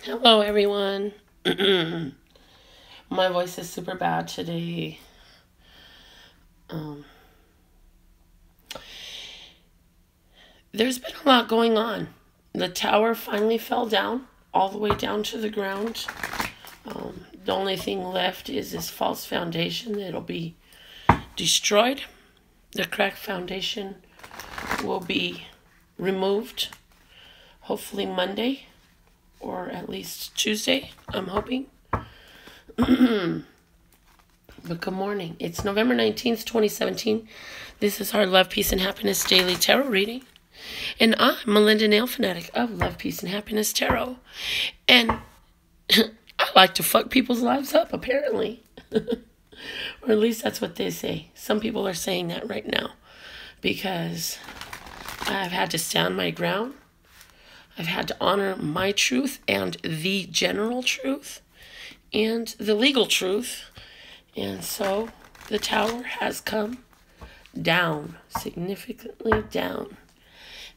Hello, everyone. My voice is super bad today. Um, there's been a lot going on. The tower finally fell down, all the way down to the ground. The only thing left is this false foundation. It'll be destroyed. The cracked foundation will be removed, hopefully Monday, or at least Tuesday, I'm hoping. But good morning. It's November 19th, 2017. This is our Love, Peace, and Happiness Daily Tarot Reading. And I'm Melinda NailFanatic of Love, Peace, and Happiness Tarot. And I like to fuck people's lives up, apparently. Or at least that's what they say. Some people are saying that right now. Because I've had to stand my ground. I've had to honor my truth and the general truth. And the legal truth. And so the tower has come down, significantly down.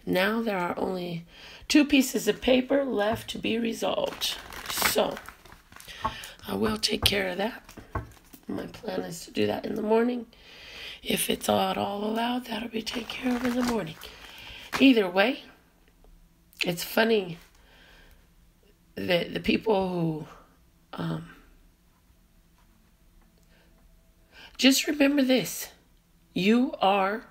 Now there are only 2 pieces of paper left to be resolved. So I will take care of that. My plan is to do that in the morning. If it's at all allowed, that'll be taken care of in the morning. Either way, it's funny that the people who just remember this. You are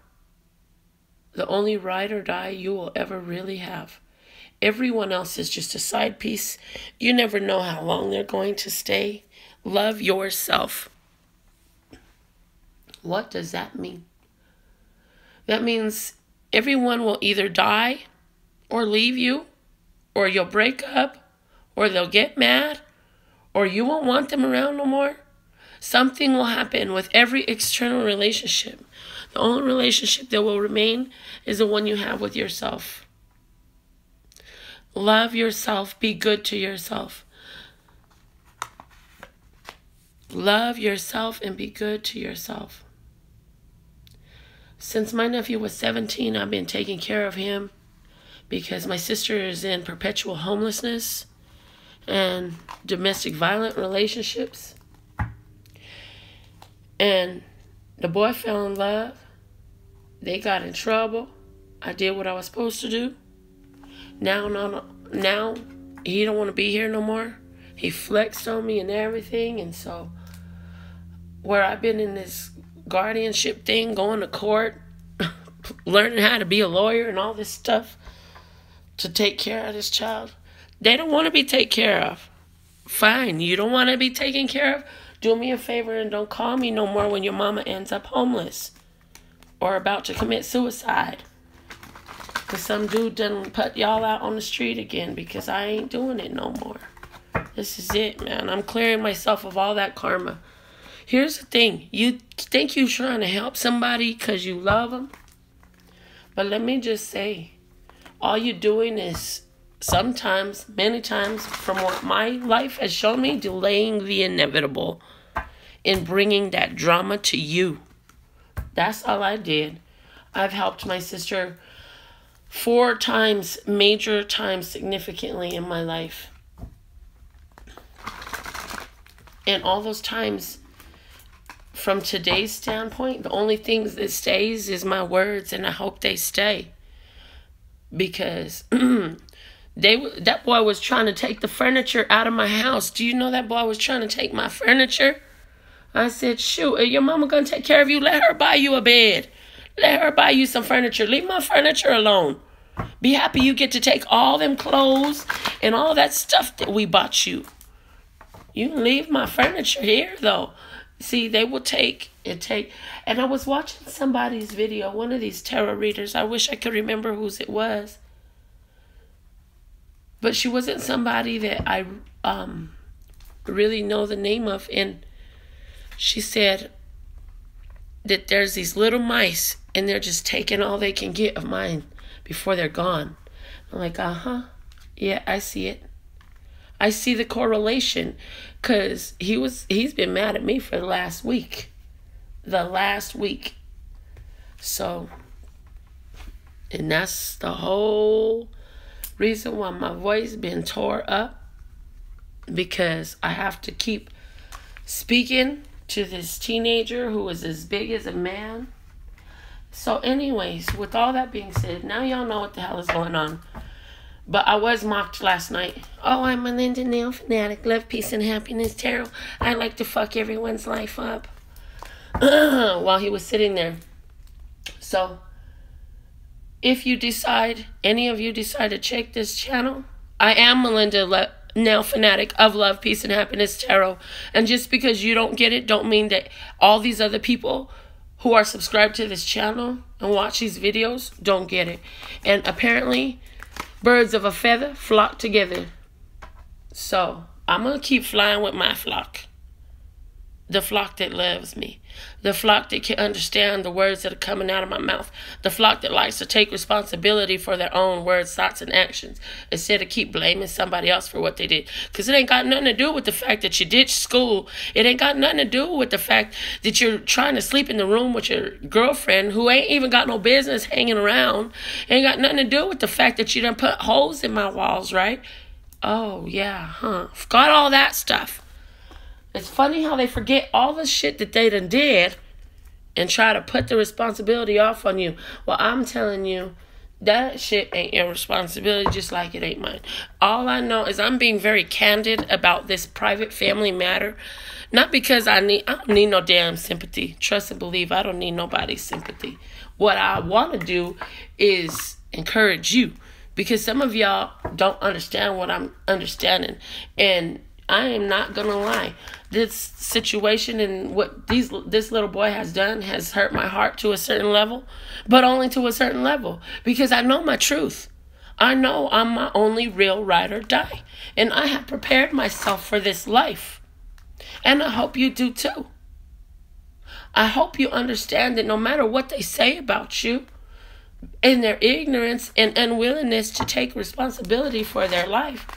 the only ride or die you will ever really have. Everyone else is just a side piece. You never know how long they're going to stay. Love yourself. What does that mean? That means everyone will either die or leave you, or you'll break up, or they'll get mad, or you won't want them around no more. Something will happen with every external relationship. The only relationship that will remain is the one you have with yourself. Love yourself. Be good to yourself. Love yourself and be good to yourself. Since my nephew was 17, I've been taking care of him because my sister is in perpetual homelessness and domestic violent relationships. And the boy fell in love. They got in trouble. I did what I was supposed to do. Now he don't want to be here no more. He flexed on me and everything. And so where I've been in this guardianship thing, going to court, learning how to be a lawyer and all this stuff to take care of this child, they don't want to be taken care of. Fine, you don't want to be taken care of? Do me a favor and don't call me no more when your mama ends up homeless or about to commit suicide. Because some dude done put y'all out on the street again, because I ain't doing it no more. This is it, man. I'm clearing myself of all that karma. Here's the thing. You think you're trying to help somebody because you love them? But let me just say, all you're doing is sometimes, many times, from what my life has shown me, delaying the inevitable and bringing that drama to you. That's all I did. I've helped my sister 4 times, major times, significantly in my life. And all those times, from today's standpoint, the only thing that stays is my words, and I hope they stay. Because that boy was trying to take the furniture out of my house. Do you know that boy was trying to take my furniture? I said, shoot, if your mama gonna take care of you, let her buy you a bed. Let her buy you some furniture. Leave my furniture alone. Be happy you get to take all them clothes and all that stuff that we bought you. You can leave my furniture here, though. See, they will take. And I was watching somebody's video, one of these tarot readers. I wish I could remember whose it was. But she wasn't somebody that I really know the name of. And she said that there's these little mice, and they're just taking all they can get of mine before they're gone. I'm like, yeah, I see it. I see the correlation, because he's been mad at me for the last week. So, and that's the whole reason why my voice been tore up because I have to keep speaking to this teenager who is as big as a man. So anyways, with all that being said, now y'all know what the hell is going on. But I was mocked last night. Oh, I'm Melinda NailFanatic. Love, peace, and happiness, tarot. I like to fuck everyone's life up. While he was sitting there. So, if you decide, any of you decide to check this channel, I am Melinda NailFanatic of Love, Peace, and Happiness Tarot. And just because you don't get it, don't mean that all these other people who are subscribed to this channel and watch these videos don't get it. And apparently, birds of a feather flock together. So, I'm going to keep flying with my flock. The flock that loves me. The flock that can understand the words that are coming out of my mouth. The flock that likes to take responsibility for their own words, thoughts, and actions, instead of keep blaming somebody else for what they did. Because it ain't got nothing to do with the fact that you ditched school. It ain't got nothing to do with the fact that you're trying to sleep in the room with your girlfriend who ain't even got no business hanging around. It ain't got nothing to do with the fact that you done put holes in my walls, right? Oh, yeah, huh? Forgot all that stuff. It's funny how they forget all the shit that they done did and try to put the responsibility off on you. Well, I'm telling you, that shit ain't your responsibility, just like it ain't mine. All I know is I'm being very candid about this private family matter. Not because I don't need no damn sympathy. Trust and believe, I don't need nobody's sympathy. What I want to do is encourage you. Because some of y'all don't understand what I'm understanding. And I am not going to lie. This situation and what this little boy has done has hurt my heart to a certain level, but only to a certain level, because I know my truth. I know I'm my only real ride or die, and I have prepared myself for this life, and I hope you do too. I hope you understand that no matter what they say about you, in their ignorance and unwillingness to take responsibility for their life,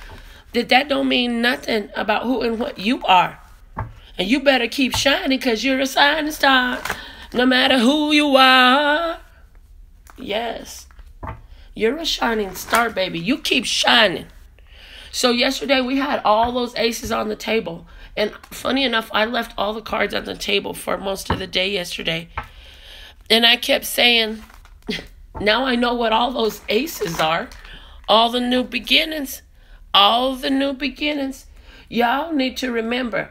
that don't mean nothing about who and what you are. And you better keep shining, because you're a shining star, no matter who you are. Yes. You're a shining star, baby. You keep shining. So yesterday we had all those aces on the table. And funny enough, I left all the cards on the table for most of the day yesterday. And I kept saying, now I know what all those aces are. All the new beginnings. All the new beginnings. Y'all need to remember,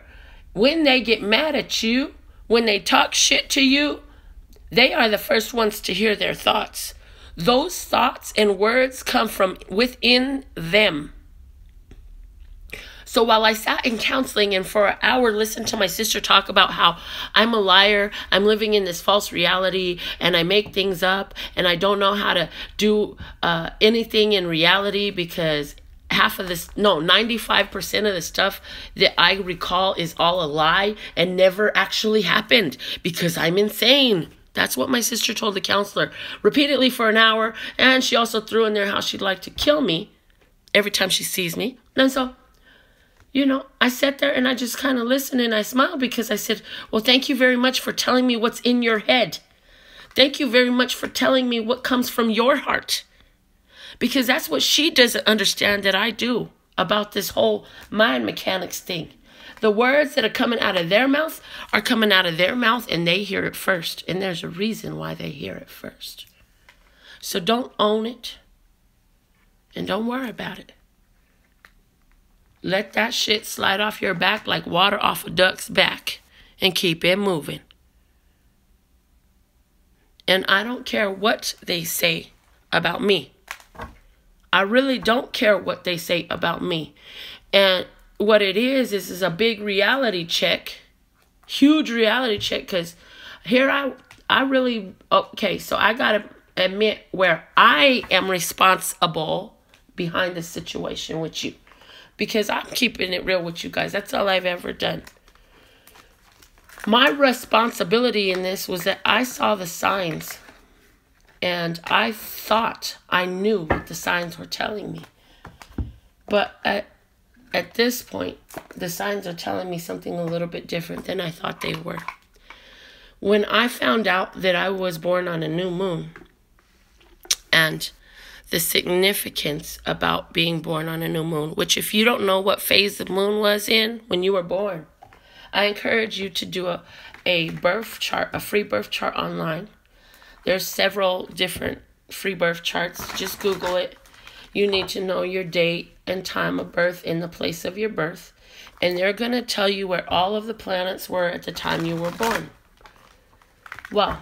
when they get mad at you, when they talk shit to you, they are the first ones to hear their thoughts. Those thoughts and words come from within them. So while I sat in counseling and for an hour listened to my sister talk about how I'm a liar, I'm living in this false reality, and I make things up, and I don't know how to do anything in reality because 95% of the stuff that I recall is all a lie and never actually happened because I'm insane. That's what my sister told the counselor repeatedly for an hour. And she also threw in there how she'd like to kill me every time she sees me. And so, I sat there and I just kind of listened and I smiled because I said, well, thank you very much for telling me what's in your head. Thank you very much for telling me what comes from your heart. Because that's what she doesn't understand that I do about this whole mind mechanics thing. The words that are coming out of their mouth are coming out of their mouth and they hear it first. And there's a reason why they hear it first. So don't own it. And don't worry about it. Let that shit slide off your back like water off a duck's back. And keep it moving. And I don't care what they say about me. I really don't care what they say about me. And what it is a big reality check. Huge reality check. Because here I really... Okay, so I got to admit where I am responsible behind the situation with you. Because I'm keeping it real with you guys. That's all I've ever done. My responsibility in this was that I saw the signs. And I thought I knew what the signs were telling me. But at this point, the signs are telling me something a little bit different than I thought they were. When I found out that I was born on a new moon, and the significance about being born on a new moon, which if you don't know what phase the moon was in when you were born, I encourage you to do a birth chart, a free birth chart online. There's several different free birth charts. Just Google it. You need to know your date and time of birth in the place of your birth. And they're going to tell you where all of the planets were at the time you were born. Well,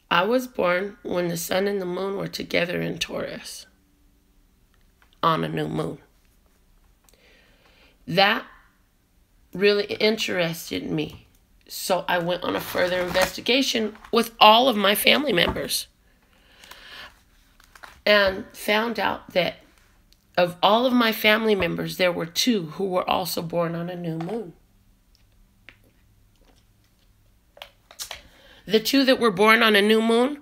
I was born when the sun and the moon were together in Taurus on a new moon. That really interested me. So I went on a further investigation with all of my family members and found out that of all of my family members, there were 2 who were also born on a new moon. The 2 that were born on a new moon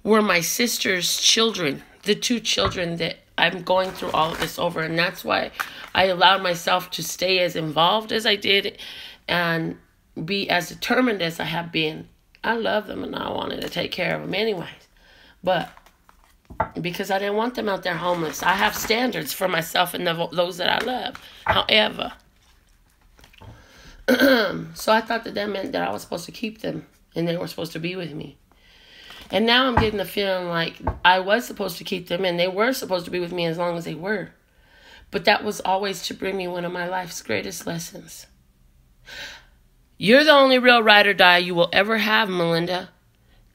were my sister's children, the 2 children that I'm going through all of this over. And that's why I allowed myself to stay as involved as I did and be as determined as I have been. I love them and I wanted to take care of them anyways. But because I didn't want them out there homeless, I have standards for myself and those that I love. However, so I thought that meant that I was supposed to keep them and they were supposed to be with me. And now I'm getting the feeling like I was supposed to keep them and they were supposed to be with me as long as they were. But that was always to bring me one of my life's greatest lessons. You're the only real ride or die you will ever have, Melinda.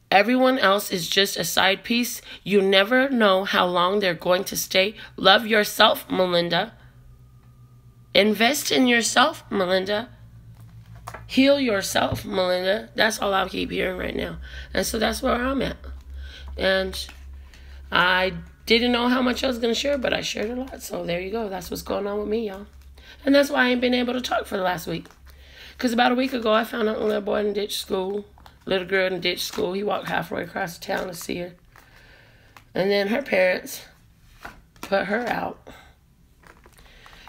Everyone else is just a side piece. You never know how long they're going to stay. Love yourself, Melinda. Invest in yourself, Melinda. Heal yourself, Melinda. That's all I keep hearing right now. And so that's where I'm at. And I didn't know how much I was going to share, but I shared a lot. So there you go. That's what's going on with me, y'all. And that's why I ain't been able to talk for the last week. Because about a week ago, I found out a little boy in ditch school. Little girl in ditch school. He walked halfway across the town to see her. And then her parents put her out.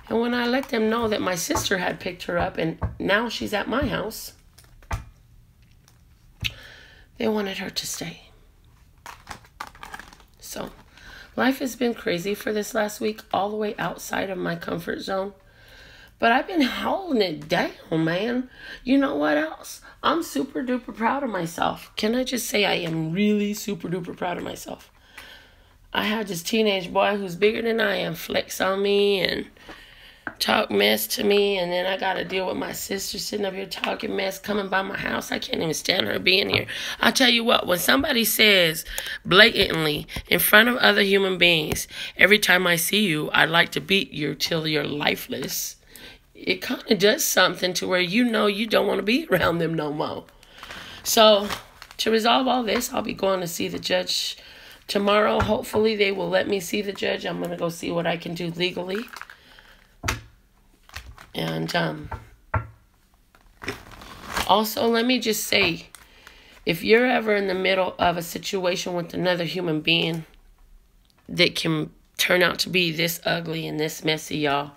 And when I let them know that my sister had picked her up and now she's at my house, they wanted her to stay. So, life has been crazy for this last week, all the way outside of my comfort zone. But I've been holding it down, man. You know what else? I'm super duper proud of myself. Can I just say I am really super duper proud of myself? I had this teenage boy who's bigger than I am flex on me and talk mess to me, and then I got to deal with my sister sitting up here talking mess, coming by my house. I can't even stand her being here. I tell you what, when somebody says blatantly in front of other human beings, every time I see you, I'd like to beat you till you're lifeless, it kind of does something to where you know you don't want to be around them no more. So to resolve all this, I'll be going to see the judge tomorrow. Hopefully they will let me see the judge. I'm going to go see what I can do legally. And also, let me just say, if you're ever in the middle of a situation with another human being that can turn out to be this ugly and this messy, y'all,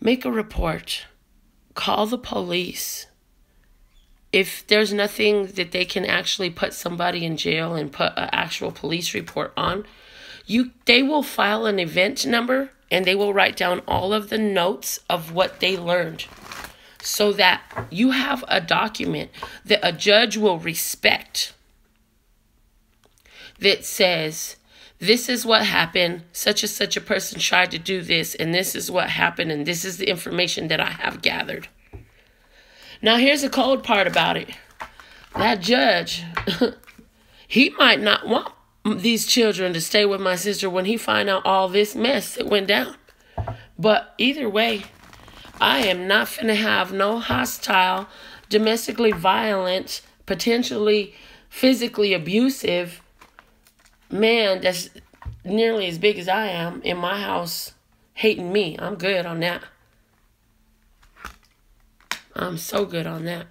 make a report. Call the police. If there's nothing that they can actually put somebody in jail and put an actual police report on, they will file an event number and they will write down all of the notes of what they learned so that you have a document that a judge will respect that says, this is what happened, such and such a person tried to do this, and this is what happened, and this is the information that I have gathered. Now, here's the cold part about it. That judge, he might not want these children to stay with my sister when he find out all this mess that went down. But either way, I am not finna have no hostile, domestically violent, potentially physically abusive man that's nearly as big as I am in my house hating me. I'm good on that. I'm so good on that.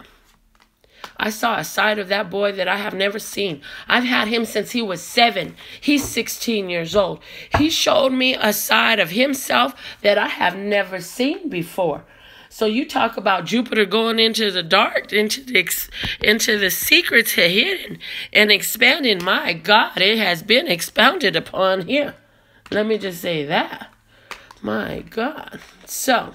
I saw a side of that boy that I have never seen. I've had him since he was 7. He's 16 years old. He showed me a side of himself that I have never seen before. So you talk about Jupiter going into the dark, into the secrets hidden and expanding. My God, it has been expounded upon here. Let me just say that. My God. So,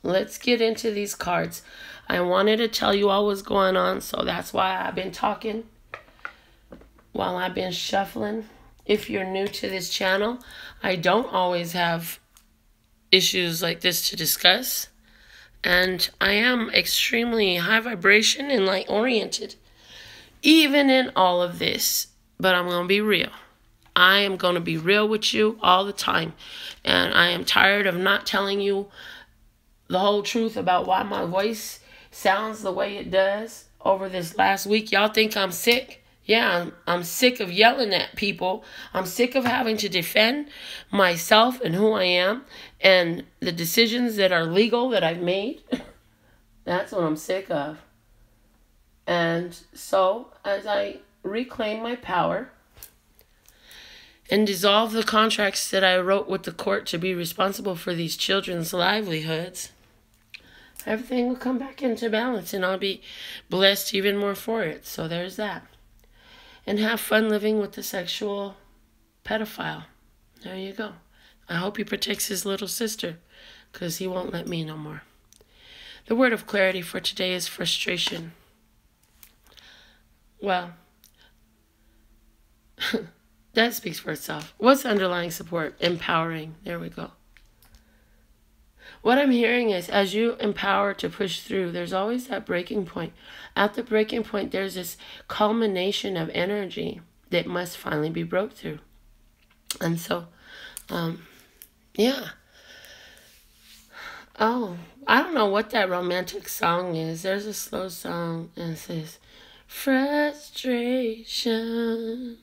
let's get into these cards. I wanted to tell you all what's going on, so that's why I've been talking while I've been shuffling. If you're new to this channel, I don't always have issues like this to discuss. And I am extremely high vibration and light oriented, even in all of this. But I'm going to be real. I am going to be real with you all the time. And I am tired of not telling you the whole truth about why my voice sounds the way it does over this last week. Y'all think I'm sick? Yeah, I'm sick of yelling at people. I'm sick of having to defend myself and who I am and the decisions that are legal that I've made. That's what I'm sick of. And so, as I reclaim my power and dissolve the contracts that I wrote with the court to be responsible for these children's livelihoods, everything will come back into balance and I'll be blessed even more for it. So there's that. And have fun living with the sexual pedophile. There you go. I hope he protects his little sister, because he won't let me no more. The word of clarity for today is frustration. Well, that speaks for itself. What's underlying support? Empowering. There we go. What I'm hearing is, as you empower to push through, there's always that breaking point. At the breaking point, there's this culmination of energy that must finally be broke through. And so, yeah. Oh, I don't know what that romantic song is. There's a slow song and it says, frustration,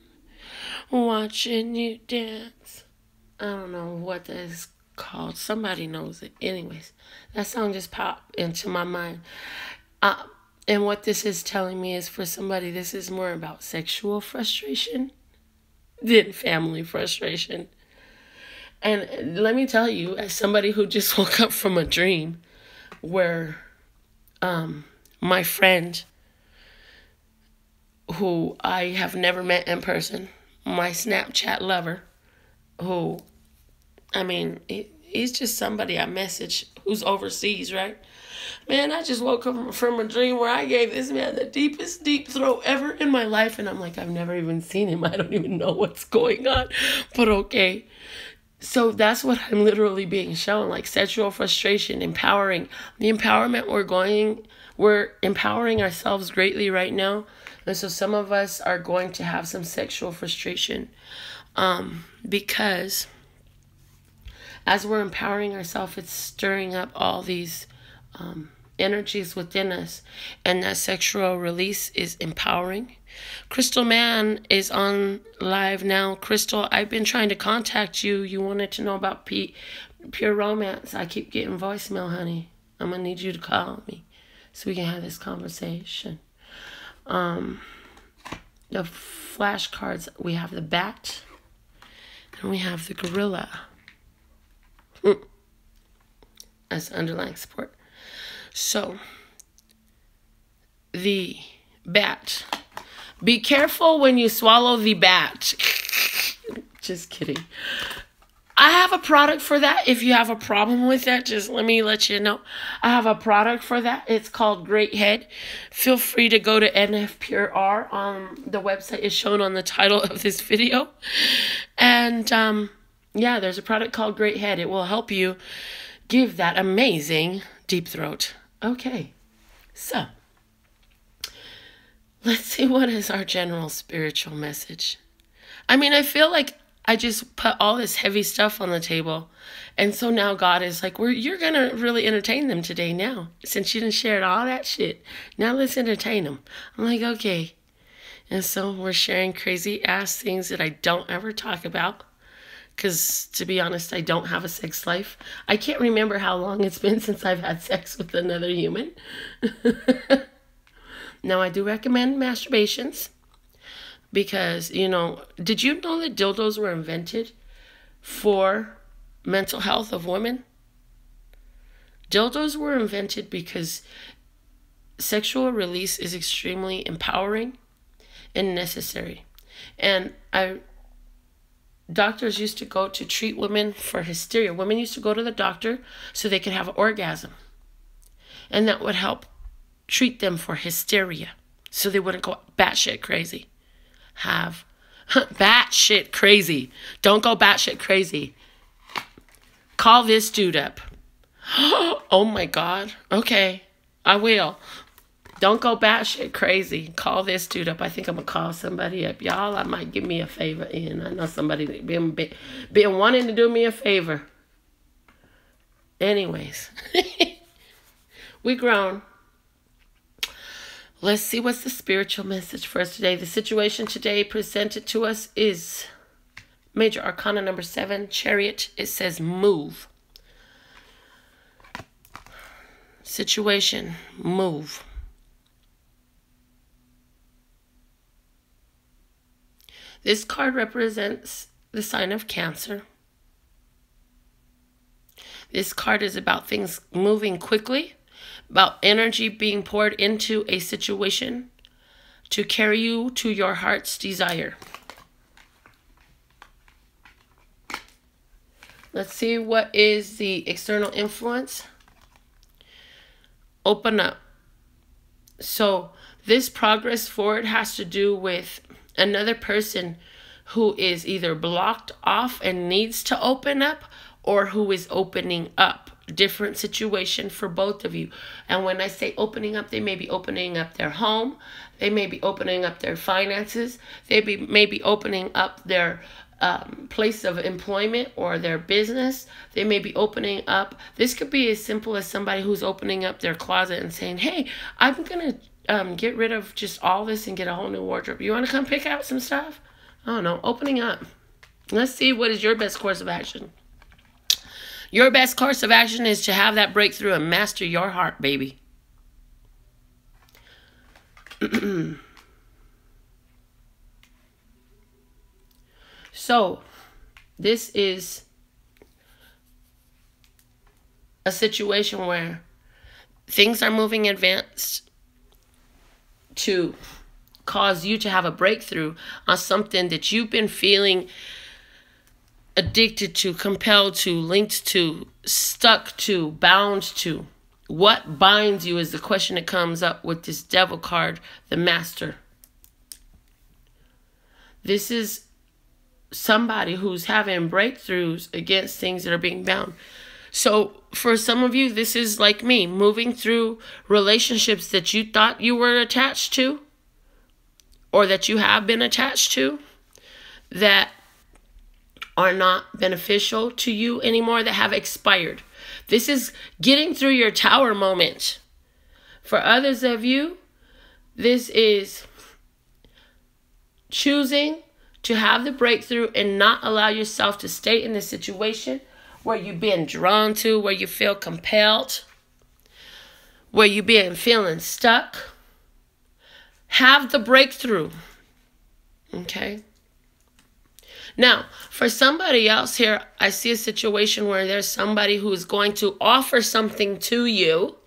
watching you dance. I don't know what that is called. Somebody knows it. Anyways, that song just popped into my mind. And what this is telling me is, for somebody, this is more about sexual frustration than family frustration. And let me tell you, as somebody who just woke up from a dream where my friend, who I have never met in person, my Snapchat lover, who, I mean, he's just somebody I message who's overseas, right? Man, I just woke up from a dream where I gave this man the deepest deep throat ever in my life. And I'm like, I've never even seen him. I don't even know what's going on. But okay. So that's what I'm literally being shown, like sexual frustration, empowering. The empowerment we're empowering ourselves greatly right now. And so some of us are going to have some sexual frustration because as we're empowering ourselves, it's stirring up all these energies within us, and that sexual release is empowering. Crystal Man is on live now. Crystal, I've been trying to contact you. You wanted to know about pure romance. I keep getting voicemail, honey. I'm gonna need you to call me so we can have this conversation. The flashcards, we have the bat and we have the gorilla as underlying support. So, the bat. Be careful when you swallow the bat. Just kidding. I have a product for that. If you have a problem with that, just let me let you know. I have a product for that. It's called Great Head. Feel free to go to NF Pure R. The website is shown on the title of this video. And yeah, there's a product called Great Head. It will help you give that amazing deep throat. Okay, so let's see, what is our general spiritual message? I mean, I feel like I just put all this heavy stuff on the table. And so now God is like, you're going to really entertain them today now. Since you didn't share all that shit, now let's entertain them. I'm like, okay. And so we're sharing crazy ass things that I don't ever talk about. Because, to be honest, I don't have a sex life. I can't remember how long it's been since I've had sex with another human. Now, I do recommend masturbations. Because, you know, did you know that dildos were invented for mental health of women? Dildos were invented because sexual release is extremely empowering and necessary. And doctors used to go to treat women for hysteria. Women used to go to the doctor so they could have an orgasm. And that would help treat them for hysteria, so they wouldn't go batshit crazy. Batshit crazy. Don't go batshit crazy. Call this dude up. Oh my God. Okay, I will. Don't go batshit crazy. Call this dude up. I think I'm going to call somebody up. Y'all, I might give me a favor in. I know somebody that been wanting to do me a favor. Anyways. We grown. Let's see what's the spiritual message for us today. The situation today presented to us is Major Arcana number 7, Chariot. It says move. Situation, move. This card represents the sign of Cancer. This card is about things moving quickly, about energy being poured into a situation to carry you to your heart's desire. Let's see what is the external influence. Open up. So this progress forward has to do with another person who is either blocked off and needs to open up, or who is opening up. Different situation for both of you. And when I say opening up, they may be opening up their home. They may be opening up their finances. They may be opening up their place of employment or their business. They may be opening up. This could be as simple as somebody who's opening up their closet and saying, hey, I'm going to get rid of just all this and get a whole new wardrobe. You want to come pick out some stuff? I don't know. Opening up. Let's see what is your best course of action. Your best course of action is to have that breakthrough and master your heart, baby. So, this is a situation where things are moving advanced to cause you to have a breakthrough on something that you've been feeling addicted to, compelled to, linked to, stuck to, bound to. What binds you is the question that comes up with this Devil card, the Master. This is somebody who's having breakthroughs against things that are being bound. So for some of you, this is like me, moving through relationships that you thought you were attached to, or that you have been attached to, that are not beneficial to you anymore, that have expired. This is getting through your tower moment. For others of you, this is choosing to have the breakthrough and not allow yourself to stay in the situation where you've been drawn to, where you feel compelled, where you've been feeling stuck. Have the breakthrough. Okay? Now, for somebody else here, I see a situation where there's somebody who is going to offer something to you.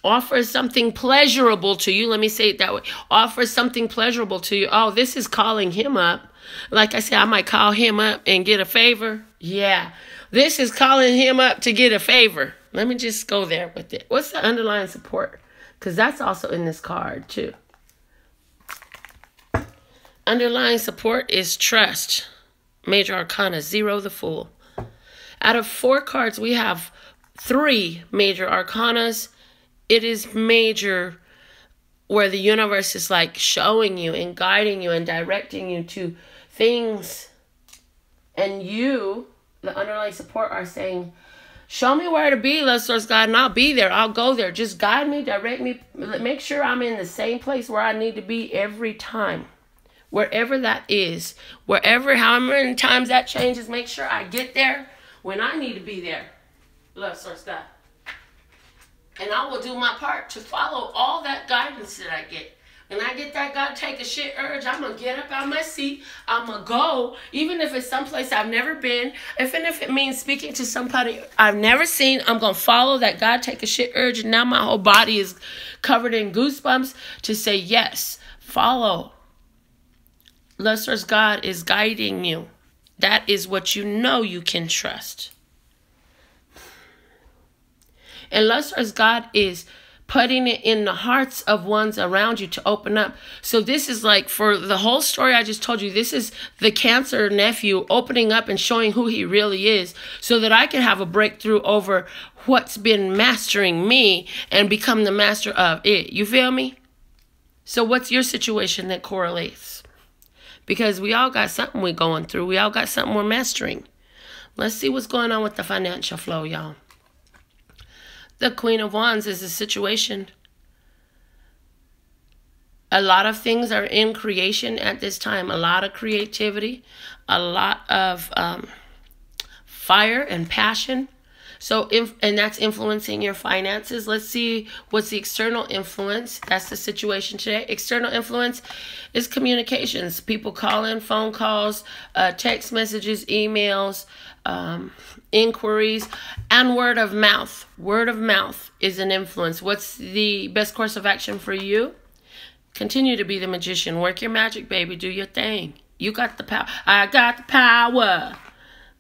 Offer something pleasurable to you. Let me say it that way. Offer something pleasurable to you. Oh, this is calling him up. Like I said, I might call him up and get a favor. Yeah. This is calling him up to get a favor. Let me just go there with it. What's the underlying support? Because that's also in this card too. Underlying support is trust. Major Arcana 0, the Fool. Out of 4 cards, we have 3 Major Arcanas. It is major, where the universe is like showing you and guiding you and directing you to things. And you, the underlying support, are saying, show me where to be, Love Source God, and I'll be there. I'll go there. Just guide me, direct me. Make sure I'm in the same place where I need to be every time. Wherever that is. Wherever, however many times that changes, make sure I get there when I need to be there. Love Source God. And I will do my part to follow all that guidance that I get. and I get that God take a shit urge, I'm going to get up out of my seat. I'm going to go, even if it's someplace I've never been. Even if it means speaking to somebody I've never seen, I'm going to follow that God take a shit urge. And now my whole body is covered in goosebumps to say, yes, follow. Lustrous God is guiding you. That is what you know you can trust. And lustrous God is putting it in the hearts of ones around you to open up. So this is like, for the whole story I just told you, this is the Cancer nephew opening up and showing who he really is, so that I can have a breakthrough over what's been mastering me and become the master of it. You feel me? So what's your situation that correlates? Because we all got something we're going through. We all got something we're mastering. Let's see what's going on with the financial flow, y'all. The Queen of Wands is a situation. A lot of things are in creation at this time. A lot of creativity. A lot of fire and passion. So, and that's influencing your finances. Let's see what's the external influence. That's the situation today. External influence is communications. People calling, phone calls, text messages, emails, inquiries, and word of mouth. Word of mouth is an influence. What's the best course of action for you? Continue to be the magician. Work your magic, baby. Do your thing. You got the power. I got the power.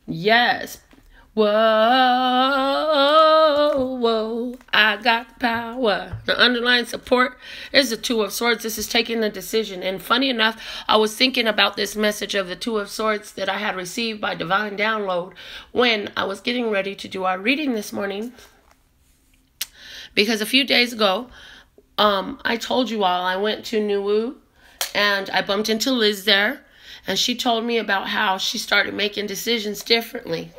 Yes. Whoa, whoa, I got the power. The underlying support is the Two of Swords. This is taking a decision. And funny enough, I was thinking about this message of the Two of Swords that I had received by Divine Download when I was getting ready to do our reading this morning. Because a few days ago, I told you all I went to Nuwu and I bumped into Liz there. And she told me about how she started making decisions differently.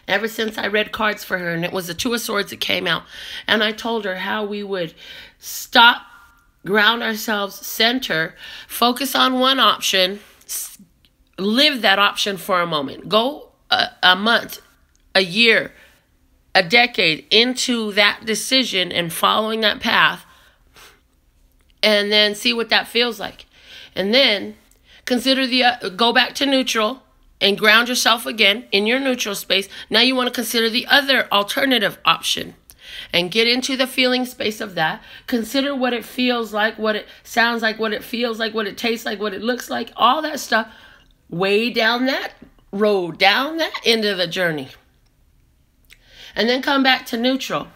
Ever since I read cards for her, and it was the Two of Swords that came out. And I told her how we would stop, ground ourselves, center, focus on one option, live that option for a moment. Go a month, a year, a decade into that decision and following that path. And then see what that feels like. And then consider go back to neutral. And ground yourself again in your neutral space. Now you want to consider the other alternative option. And get into the feeling space of that. Consider what it feels like, what it sounds like, what it feels like, what it tastes like, what it looks like. All that stuff. Way down that road, down that end of the journey. And then come back to neutral.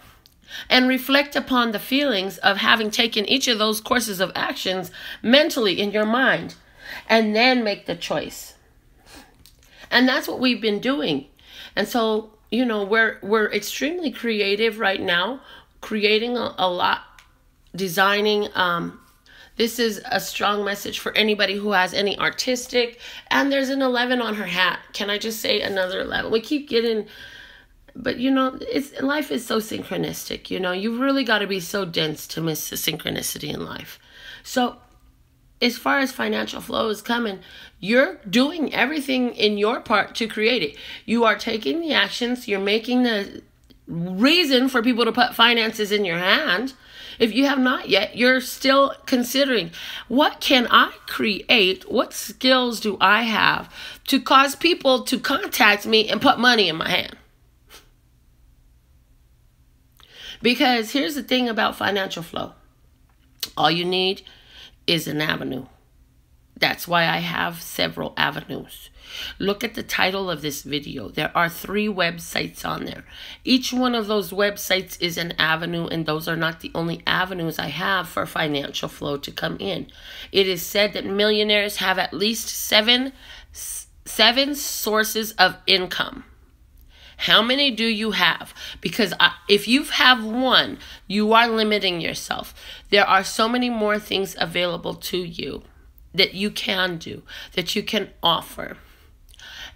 And reflect upon the feelings of having taken each of those courses of actions mentally in your mind. And then make the choice. And that's what we've been doing. And so, you know, we're extremely creative right now, creating a lot, designing. This is a strong message for anybody who has any artistic. And there's an 11 on her hat. Can I just say another 11? We keep getting, but you know, life is so synchronistic. You know, you really got to be so dense to miss the synchronicity in life. So as far as financial flow is coming, you're doing everything in your part to create it. You are taking the actions. You're making the reason for people to put finances in your hand. If you have not yet, you're still considering, what can I create? What skills do I have to cause people to contact me and put money in my hand? Because here's the thing about financial flow. All you need is an avenue. That's why I have several avenues. Look at the title of this video. There are 3 websites on there. Each one of those websites is an avenue, and those are not the only avenues I have for financial flow to come in. It is said that millionaires have at least seven sources of income. How many do you have? Because if you have one, you are limiting yourself. There are so many more things available to you that you can do, that you can offer.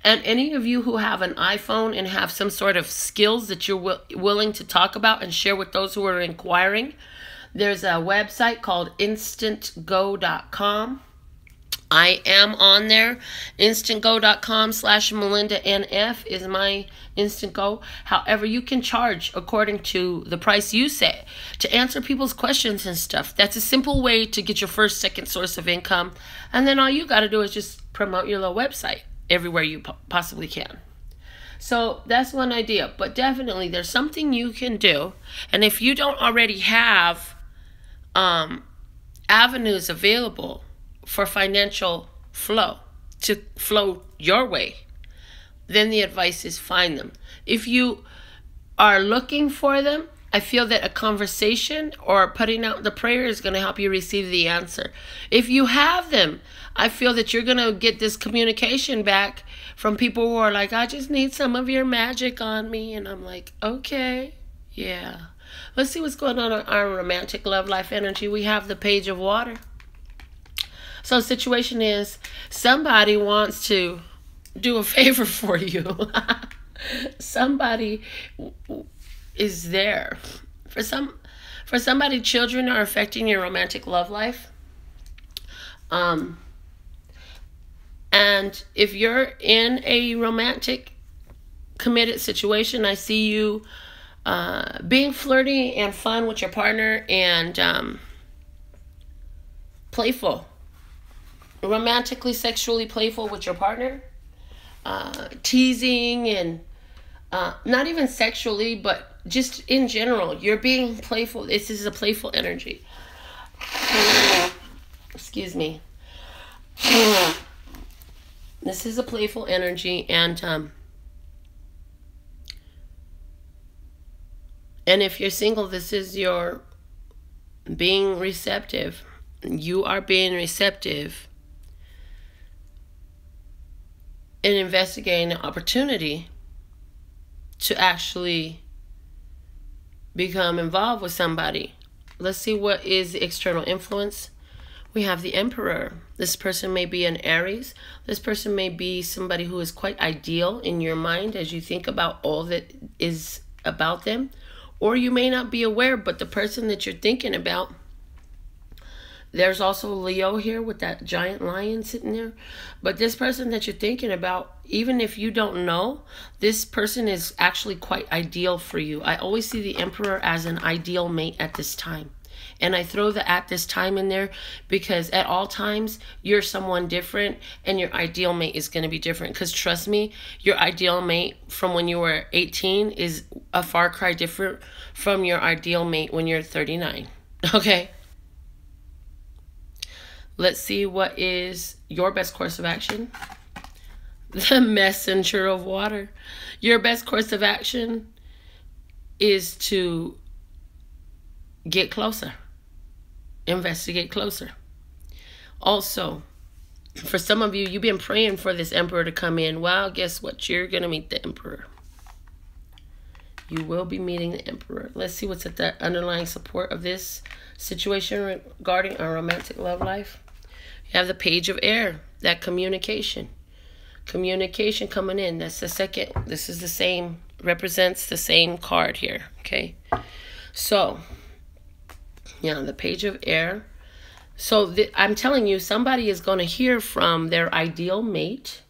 And any of you who have an iPhone and have some sort of skills that you're willing to talk about and share with those who are inquiring, there's a website called instantgo.com. I am on there. instantgo.com/Melinda NF is my Instant Go. However, you can charge according to the price you set to answer people's questions and stuff. That's a simple way to get your first, second source of income. And then all you got to do is just promote your little website everywhere you possibly can. So that's one idea. But definitely there's something you can do. And if you don't already have avenues available for financial flow to flow your way, then the advice is find them. If you are looking for them, I feel that a conversation or putting out the prayer is going to help you receive the answer. If you have them, I feel that you're going to get this communication back from people who are like, I just need some of your magic on me. And I'm like, okay, yeah. Let's see what's going on in our romantic love life energy. We have the Page of Water. So situation is somebody wants to do a favor for you. Somebody is there. For somebody, children are affecting your romantic love life. And if you're in a romantic committed situation, I see you being flirty and fun with your partner and playful. Romantically, sexually playful with your partner. Teasing and not even sexually, but just in general. You're being playful. This is a playful energy. Excuse me. This is a playful energy, and if you're single, this is your being receptive. You are being receptive and investigating the opportunity to actually become involved with somebody. Let's see what is the external influence. We have the Emperor. This person may be an Aries. This person may be somebody who is quite ideal in your mind as you think about all that is about them. Or you may not be aware, but the person that you're thinking about, there's also Leo here with that giant lion sitting there. But this person that you're thinking about, even if you don't know, this person is actually quite ideal for you. I always see the Emperor as an ideal mate at this time. And I throw the at this time in there because at all times, you're someone different and your ideal mate is going to be different. Because trust me, your ideal mate from when you were 18 is a far cry different from your ideal mate when you're 39. Okay? Let's see what is your best course of action. The Messenger of Water. Your best course of action is to get closer. Investigate closer. Also, for some of you, you've been praying for this Emperor to come in. Well, guess what? You're going to meet the Emperor. You will be meeting the Emperor. Let's see what's at the underlying support of this situation regarding our romantic love life. You have the Page of Air, that communication. Communication coming in. That's the second. This is the same, represents the same card here. Okay. So, yeah, the Page of Air. So I'm telling you, somebody is going to hear from their ideal mate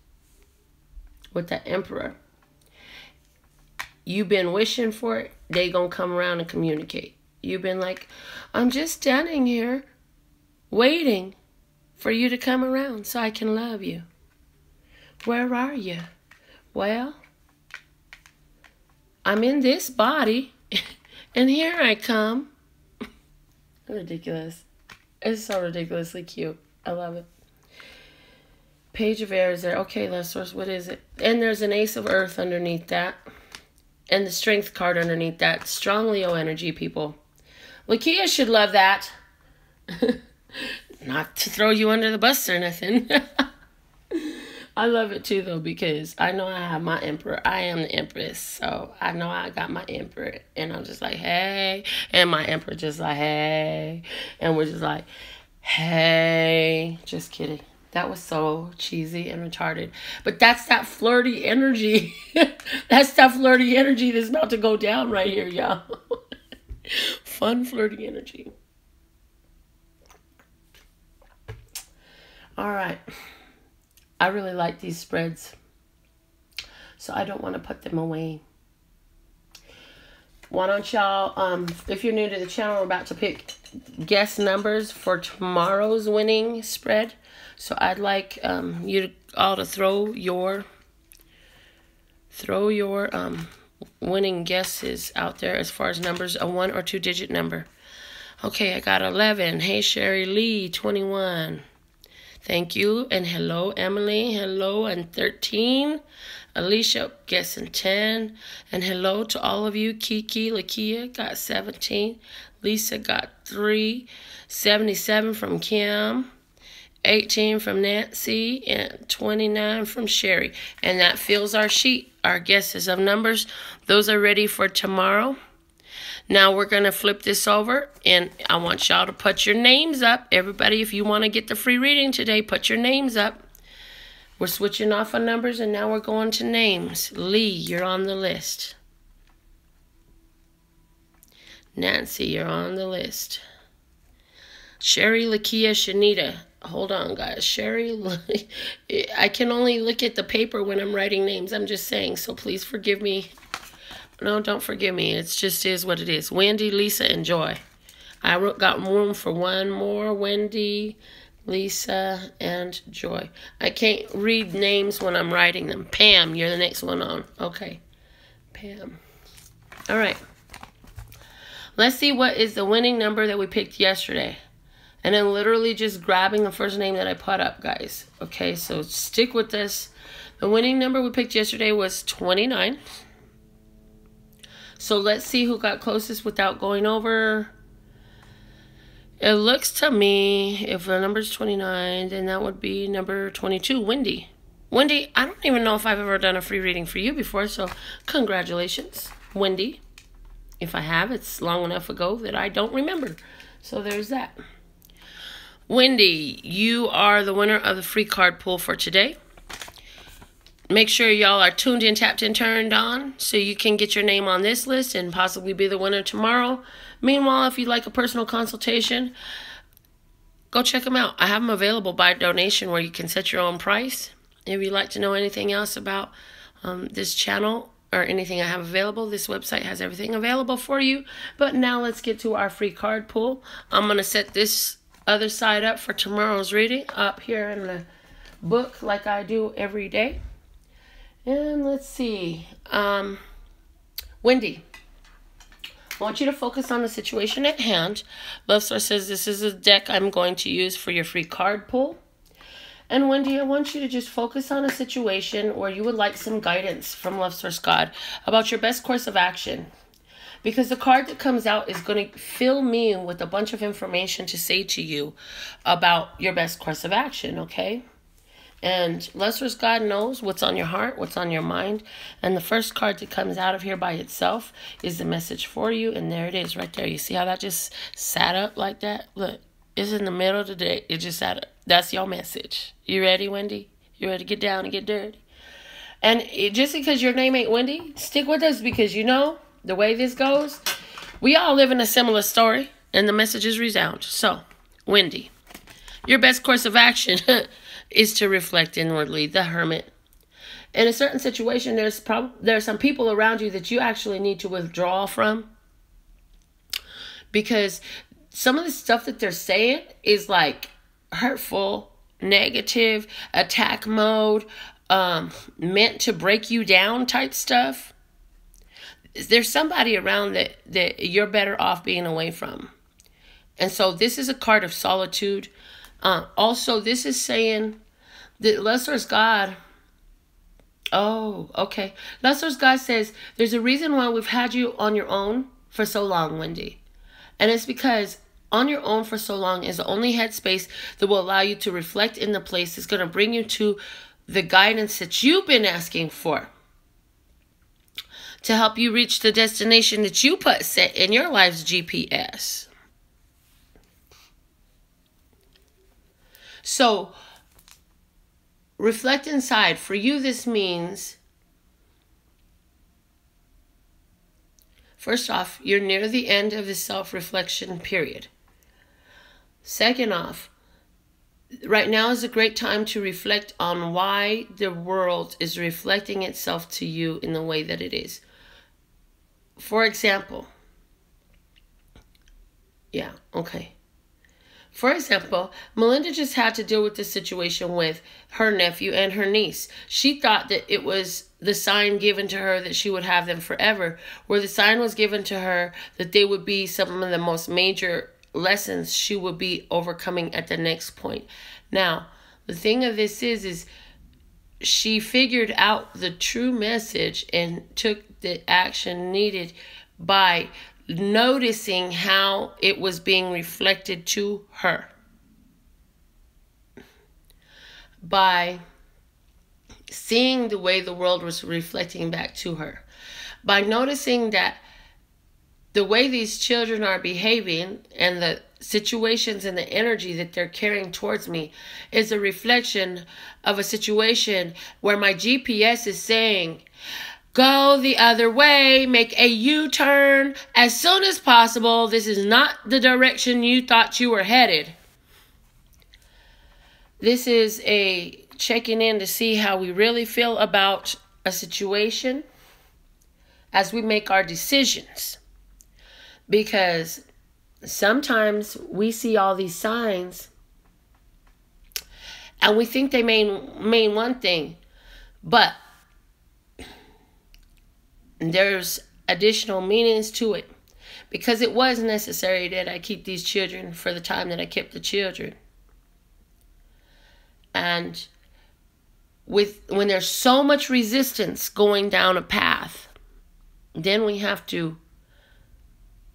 with the Emperor. You've been wishing for it. They going to come around and communicate. You've been like, I'm just standing here waiting for you to come around so I can love you. Where are you? Well, I'm in this body, and here I come. Ridiculous. It's so ridiculously cute. I love it. Page of Air is there. Okay, last source, what is it? And there's an Ace of Earth underneath that. And the Strength card underneath that. Strong Leo energy, people. Lakia should love that. Not to throw you under the bus or nothing. I love it too, though, because I know I have my Emperor. I am the Empress, so I know I got my Emperor. And I'm just like, hey. And my Emperor just like, hey. And we're just like, hey. Just kidding. That was so cheesy and retarded. But that's that flirty energy. That's that flirty energy that's about to go down right here, y'all. Fun, flirty energy. All right. I really like these spreads, so I don't want to put them away. Why don't y'all, if you're new to the channel, we're about to pick guess numbers for tomorrow's winning spread. So I'd like you all to throw your winning guesses out there as far as numbers, a 1 or 2 digit number. Okay, I got 11. Hey, Sherry Lee, 21. Thank you. And hello, Emily. Hello, and 13. Alicia guessing 10. And hello to all of you. Kiki, Lakia got 17. Lisa got 3. 77 from Kim. 18 from Nancy. And 29 from Sherry. And that fills our sheet, our guesses of numbers. Those are ready for tomorrow. Now we're going to flip this over, and I want y'all to put your names up. Everybody, if you want to get the free reading today, put your names up. We're switching off on numbers, and now we're going to names. Lee, you're on the list. Nancy, you're on the list. Sherry, Lakia, Shanita. Hold on, guys. Sherry, I can only look at the paper when I'm writing names. I'm just saying, so please forgive me. No, don't forgive me. It just is what it is. Wendy, Lisa, and Joy. I got room for one more. Wendy, Lisa, and Joy. I can't read names when I'm writing them. Pam, you're the next one on. Okay. Pam. All right. Let's see what is the winning number that we picked yesterday. And then literally just grabbing the first name that I put up, guys. Okay, so stick with this. The winning number we picked yesterday was 29. So let's see who got closest without going over. It looks to me, if the number's 29, then that would be number 22, Wendy. Wendy, I don't even know if I've ever done a free reading for you before, so congratulations, Wendy. If I have, it's long enough ago that I don't remember. So there's that. Wendy, you are the winner of the free card pull for today. Make sure y'all are tuned in, tapped in, turned on, so you can get your name on this list and possibly be the winner tomorrow. Meanwhile, if you'd like a personal consultation, go check them out. I have them available by donation where you can set your own price. If you'd like to know anything else about this channel or anything I have available, this website has everything available for you. But now let's get to our free card pull. I'm going to set this other side up for tomorrow's reading up here in the book like I do every day. And let's see. Wendy, I want you to focus on the situation at hand. Love Source says this is a deck I'm going to use for your free card pull. And Wendy, I want you to just focus on a situation where you would like some guidance from Love Source God about your best course of action. Because the card that comes out is going to fill me with a bunch of information to say to you about your best course of action, okay? And Love Source God knows what's on your heart, what's on your mind. And the first card that comes out of here by itself is the message for you. And there it is right there. You see how that just sat up like that? Look, it's in the middle of the day. It just sat up. That's your message. You ready, Wendy? You ready to get down and get dirty? And just because your name ain't Wendy, stick with us because you know the way this goes. We all live in a similar story and the messages resound. So, Wendy, your best course of action is to reflect inwardly, the hermit. In a certain situation, there are some people around you that you actually need to withdraw from. Because some of the stuff that they're saying is like hurtful, negative, attack mode, meant to break you down type stuff. There's somebody around that you're better off being away from. And so this is a card of solitude. Also, this is saying that Love Source God, Love Source God says, there's a reason why we've had you on your own for so long, Wendy. And it's because on your own for so long is the only headspace that will allow you to reflect in the place that's going to bring you to the guidance that you've been asking for. To help you reach the destination that you set in your life's GPS. So, reflect inside. For you, this means, first off, you're near the end of the self-reflection period. Second off, Right now is a great time to reflect on why the world is reflecting itself to you in the way that it is. For example, For example, Melinda just had to deal with this situation with her nephew and her niece. She thought that it was the sign given to her that she would have them forever, where the sign was given to her that they would be some of the most major lessons she would be overcoming at the next point. Now, the thing of this is she figured out the true message and took the action needed by noticing how it was being reflected to her, by seeing the way the world was reflecting back to her, by noticing that the way these children are behaving and the situations and the energy that they're carrying towards me is a reflection of a situation where my GPS is saying, go the other way, make a U-turn as soon as possible. This is not the direction you thought you were headed. This is a checking in to see how we really feel about a situation as we make our decisions. Because sometimes we see all these signs and we think they mean one thing, but there's additional meanings to it, because it was necessary that I keep these children for the time that I kept the children. And when there's so much resistance going down a path, then we have to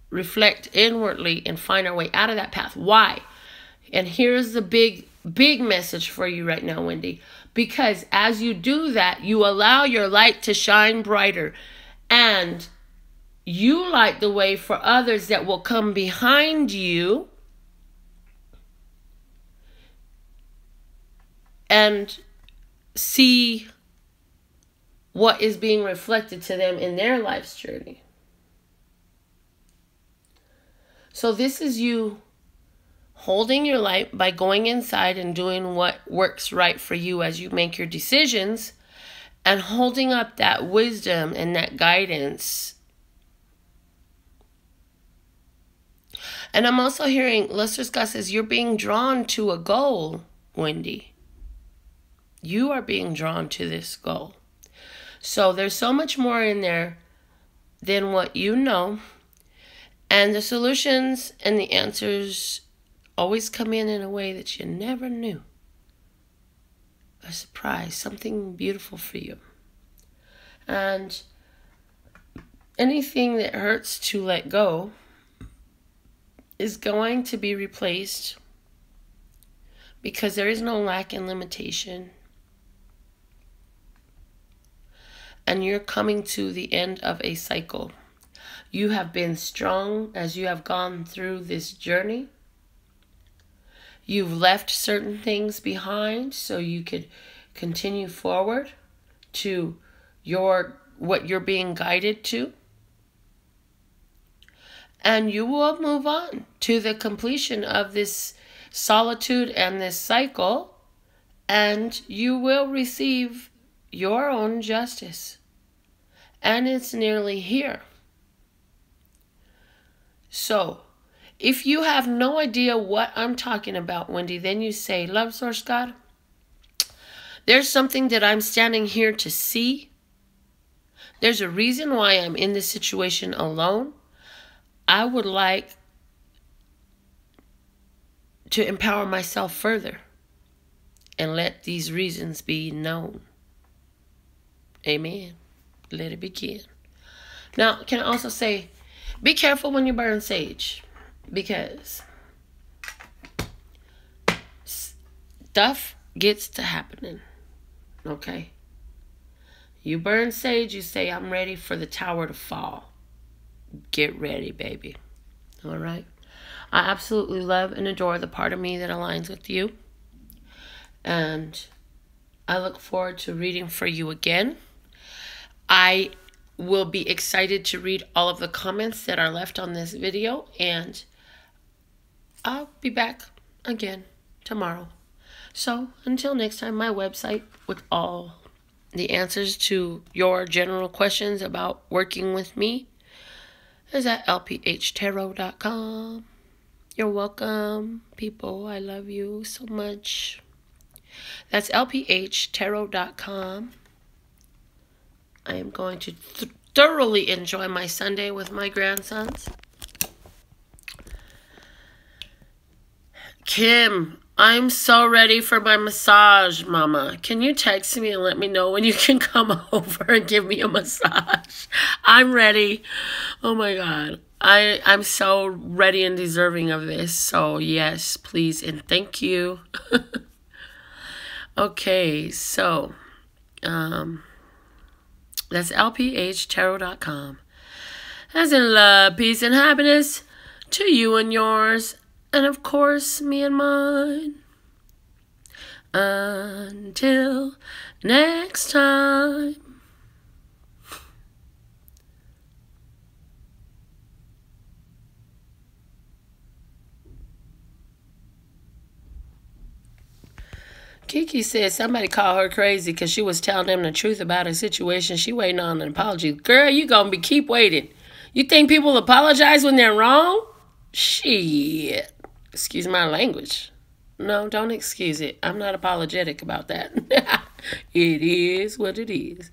reflect inwardly and find our way out of that path. Why? And here's the big message for you right now, Wendy. Because as you do that, you allow your light to shine brighter. And you light the way for others that will come behind you and see what is being reflected to them in their life's journey. So this is you holding your light by going inside and doing what works right for you as you make your decisions, and holding up that wisdom and that guidance. And I'm also hearing, Lester Scott says, you're being drawn to a goal, Wendy. You are being drawn to this goal. So there's so much more in there than what you know. And the solutions and the answers always come in a way that you never knew. A surprise, something beautiful for you. And anything that hurts to let go is going to be replaced, because there is no lack and limitation. And you're coming to the end of a cycle. You have been strong as you have gone through this journey. You've left certain things behind so you could continue forward to what you're being guided to. And you will move on to the completion of this solitude and this cycle, and you will receive your own justice. And it's nearly here. So, if you have no idea what I'm talking about, Wendy, then you say, Love Source God, there's something that I'm standing here to see. There's a reason why I'm in this situation alone. I would like to empower myself further and let these reasons be known. Amen. Let it begin. Now, can I also say, be careful when you burn sage, because stuff gets to happening. Okay? You burn sage, you say, I'm ready for the tower to fall. Get ready, baby. All right? I absolutely love and adore the part of me that aligns with you. And I look forward to reading for you again. I will be excited to read all of the comments that are left on this video. And I'll be back again tomorrow. So until next time, my website with all the answers to your general questions about working with me is at lphtarot.com. You're welcome, people. I love you so much. That's lphtarot.com. I am going to thoroughly enjoy my Sunday with my grandsons. Kim, I'm so ready for my massage, Mama. Can you text me and let me know when you can come over and give me a massage? I'm ready. Oh my God. I'm so ready and deserving of this. So yes, please and thank you. Okay, so that's lphtarot.com. As in love, peace, and happiness to you and yours. And of course, me and mine. Until next time. Kiki said somebody called her crazy because she was telling them the truth about her situation. She waiting on an apology. Girl, you gonna keep waiting. You think people apologize when they're wrong? Shit. Excuse my language. No, don't excuse it. I'm not apologetic about that. It is what it is.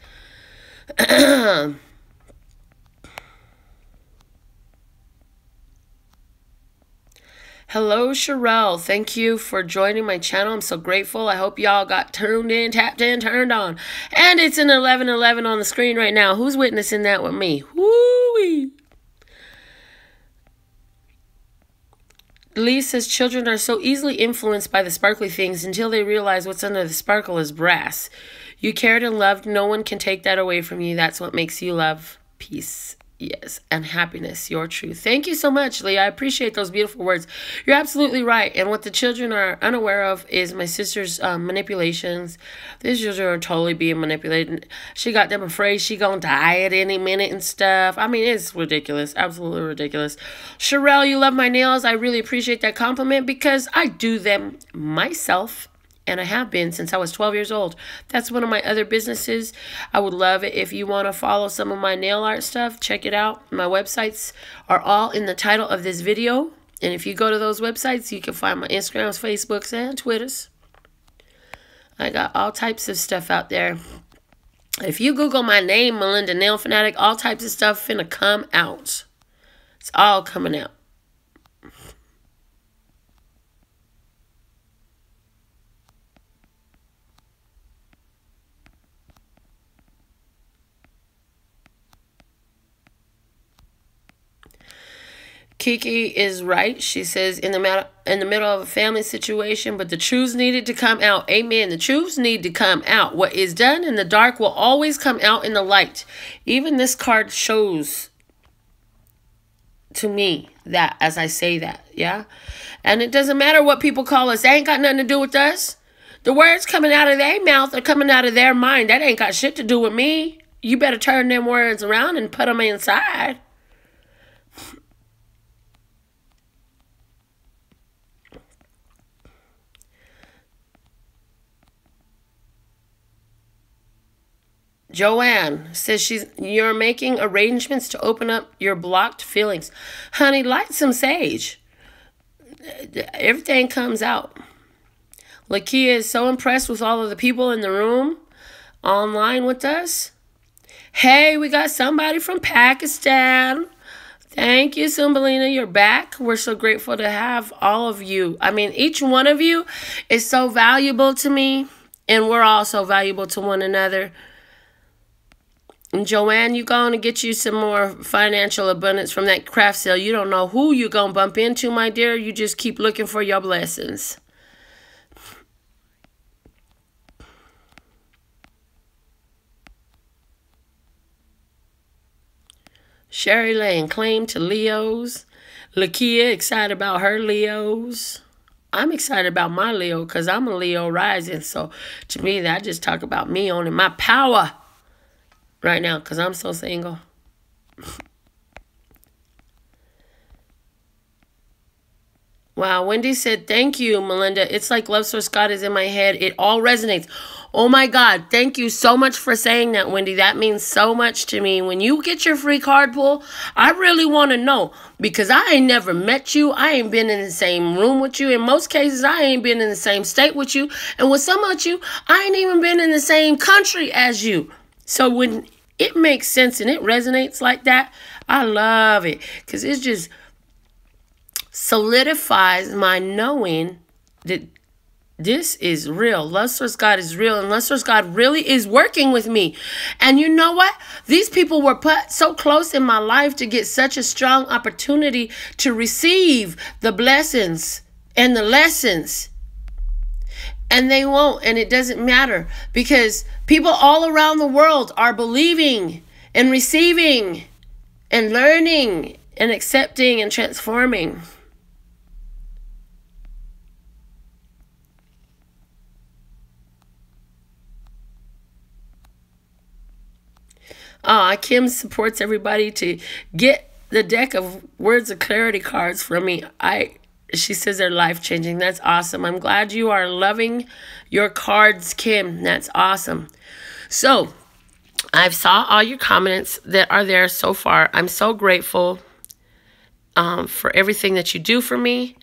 Hello, Sherelle. Thank you for joining my channel. I'm so grateful. I hope y'all got tuned in, tapped in, turned on. And it's an 11:11 on the screen right now. Who's witnessing that with me? Woo-wee. Lee says children are so easily influenced by the sparkly things until they realize what's under the sparkle is brass. You cared and loved. No one can take that away from you. That's what makes you love. Peace. Yes. And happiness. Your truth. Thank you so much, Lee. I appreciate those beautiful words. You're absolutely right. And what the children are unaware of is my sister's manipulations. These children are totally being manipulated. She got them afraid she gonna die at any minute and stuff. I mean, it's ridiculous. Absolutely ridiculous. Sherelle, you love my nails. I really appreciate that compliment because I do them myself. And I have been since I was 12 years old. That's one of my other businesses. I would love it if you want to follow some of my nail art stuff. Check it out. My websites are all in the title of this video. And if you go to those websites, you can find my Instagrams, Facebooks, and Twitters. I got all types of stuff out there. If you Google my name, Melinda NailFanatic, all types of stuff finna come out. It's all coming out. Kiki is right. She says in the middle of a family situation, but the truths needed to come out. Amen. The truths need to come out. What is done in the dark will always come out in the light. Even this card shows to me that as I say that, yeah? And it doesn't matter what people call us. That ain't got nothing to do with us. The words coming out of their mouth are coming out of their mind. That ain't got shit to do with me. You better turn them words around and put them inside. Joanne says you're making arrangements to open up your blocked feelings. Honey, light some sage. Everything comes out. Lakia is so impressed with all of the people in the room online with us. Hey, we got somebody from Pakistan. Thank you, Sumbalina. You're back. We're so grateful to have all of you. I mean, each one of you is so valuable to me, and we're all so valuable to one another. And Joanne, you're going to get you some more financial abundance from that craft sale. You don't know who you're going to bump into, my dear. You just keep looking for your blessings. Sherry laying claim to Leos. Lakia excited about her Leos. I'm excited about my Leo because I'm a Leo rising. So to me, that just talk about me owning my power right now because I'm so single. Wow, Wendy said, thank you, Melinda. It's like Love Source God is in my head. It all resonates. Oh my God, thank you so much for saying that, Wendy. That means so much to me. When you get your free card pull, I really want to know, because I ain't never met you. I ain't been in the same room with you. In most cases, I ain't been in the same state with you. And with some of you, I ain't even been in the same country as you. So when it makes sense and it resonates like that, I love it, because it's just solidifies my knowing that this is real. Love Source God is real, and Love Source God really is working with me. And you know what? These people were put so close in my life to get such a strong opportunity to receive the blessings and the lessons. And they won't, and it doesn't matter, because people all around the world are believing and receiving and learning and accepting and transforming. Kim supports everybody to get the deck of Words of Clarity cards from me. She says they're life-changing. That's awesome. I'm glad you are loving your cards, Kim. That's awesome. So, I've saw all your comments that are there so far. I'm so grateful for everything that you do for me.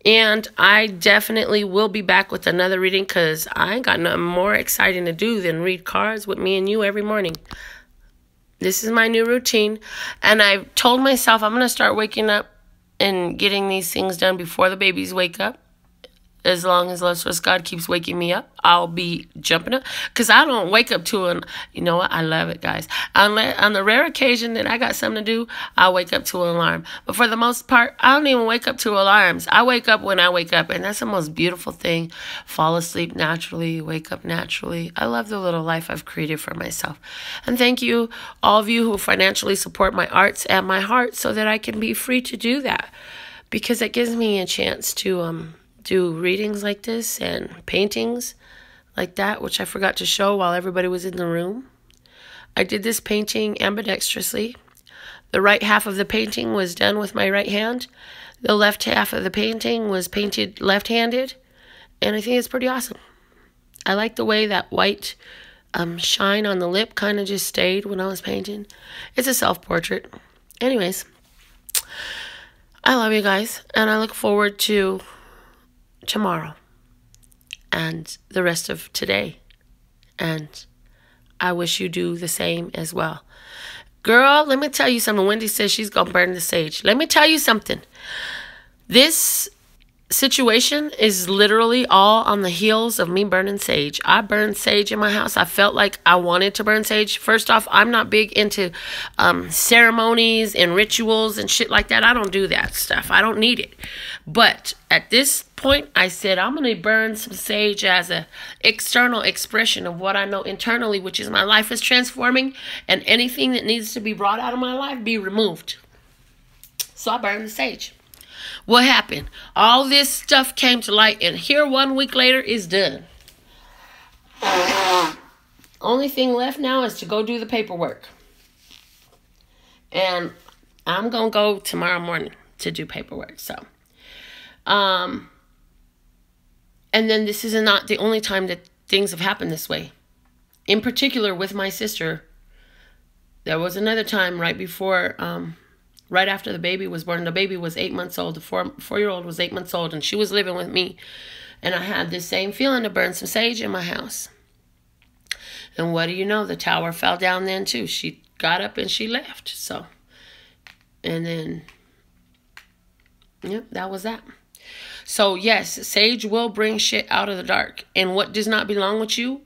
And I definitely will be back with another reading, because I ain't got nothing more exciting to do than read cards with me and you every morning. This is my new routine, and I told myself I'm going to start waking up and getting these things done before the babies wake up. As long as Love Source God keeps waking me up, I'll be jumping up. Because I don't wake up to an... You know what? I love it, guys. On the rare occasion that I got something to do, I'll wake up to an alarm. But for the most part, I don't even wake up to alarms. I wake up when I wake up, and that's the most beautiful thing. Fall asleep naturally, wake up naturally. I love the little life I've created for myself. And thank you, all of you who financially support my arts and my heart, so that I can be free to do that. Because it gives me a chance to... do readings like this and paintings like that, which I forgot to show while everybody was in the room. I did this painting ambidextrously. The right half of the painting was done with my right hand. The left half of the painting was painted left-handed, and I think it's pretty awesome. I like the way that white shine on the lip kind of just stayed when I was painting. It's a self-portrait. Anyways, I love you guys, and I look forward to tomorrow and the rest of today, and I wish you do the same as well. Girl, let me tell you something. Wendy says she's gonna burn the sage. Let me tell you something. This situation is literally all on the heels of me burning sage. I burned sage in my house. I felt like I wanted to burn sage. First off, I'm not big into ceremonies and rituals and shit like that. I don't do that stuff. I don't need it. But at this point, I said I'm going to burn some sage as an external expression of what I know internally, which is my life is transforming, and anything that needs to be brought out of my life be removed. So I burned the sage. What happened? All this stuff came to light, and here 1 week later is done. Only thing left now is to go do the paperwork. And I'm going to go tomorrow morning to do paperwork. So, and then this is not the only time that things have happened this way. In particular with my sister, there was another time right before... right after the baby was born. The baby was 8 months old. The four-year-old was 8 months old, and she was living with me. And I had this same feeling to burn some sage in my house. And what do you know? The tower fell down then, too. She got up and she left. So, and then, yep, that was that. So, yes, sage will bring shit out of the dark. And what does not belong with you,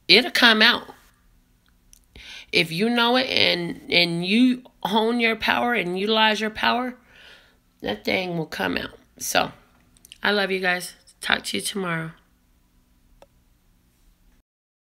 it'll come out. If you know it and you hone your power and utilize your power, that thing will come out. So, I love you guys. Talk to you tomorrow.